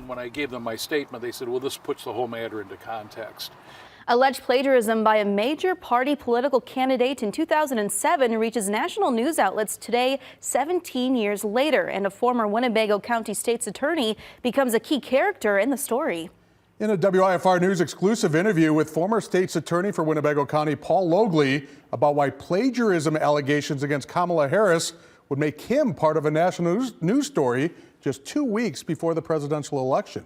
And when I gave them my statement, they said, well, this puts the whole matter into context. Alleged plagiarism by a major party political candidate in 2007 reaches national news outlets today, 17 years later, and a former Winnebago County State's attorney becomes a key character in the story. In a WIFR News exclusive interview with former state's attorney for Winnebago County, Paul Logli, about why plagiarism allegations against Kamala Harris would make him part of a national news story just 2 weeks before the presidential election.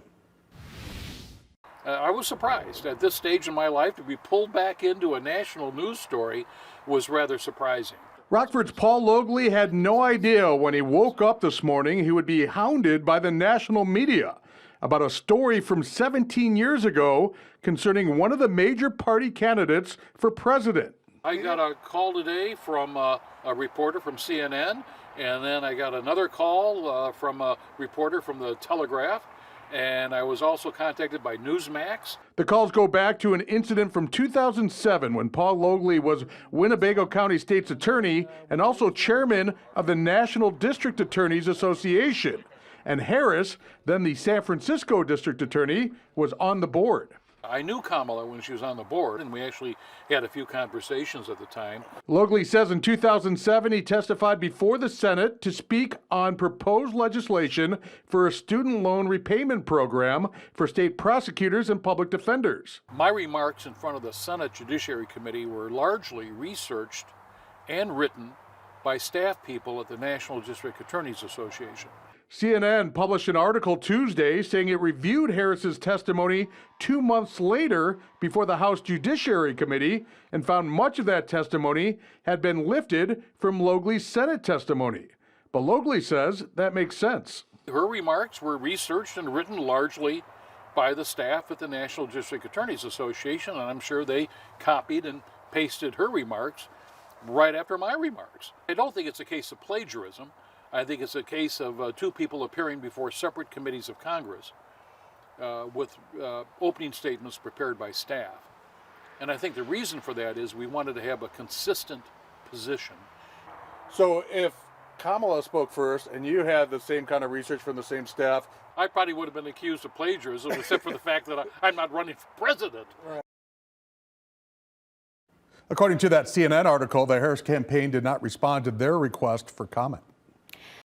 I was surprised. At this stage in my life, to be pulled back into a national news story was rather surprising. Rockford's Paul Logli had no idea when he woke up this morning he would be hounded by the national media about a story from 17 years ago concerning one of the major party candidates for president. I got a call today from a reporter from CNN, and then I got another call from a reporter from the Telegraph. And I was also contacted by Newsmax. The calls go back to an incident from 2007 when Paul Logli was Winnebago County State's attorney and also chairman of the National District Attorneys Association. And Harris, then the San Francisco District Attorney, was on the board. I knew Kamala when she was on the board, and we actually had a few conversations at the time. Logli says in 2007 he testified before the Senate to speak on proposed legislation for a student loan repayment program for state prosecutors and public defenders. My remarks in front of the Senate Judiciary Committee were largely researched and written by staff people at the National District Attorneys Association. CNN published an article Tuesday saying it reviewed Harris's testimony 2 months later before the House Judiciary Committee and found much of that testimony had been lifted from Logli's Senate testimony. But Logli says that makes sense. Her remarks were researched and written largely by the staff at the National District Attorneys Association, and I'm sure they copied and pasted her remarks right after my remarks. I don't think it's a case of plagiarism. I think it's a case of two people appearing before separate committees of Congress with opening statements prepared by staff. And I think the reason for that is we wanted to have a consistent position. So if Kamala spoke first and you had the same kind of research from the same staff, I probably would have been accused of plagiarism, except for the fact that I'm not running for president. According to that CNN article, the Harris campaign did not respond to their request for comment.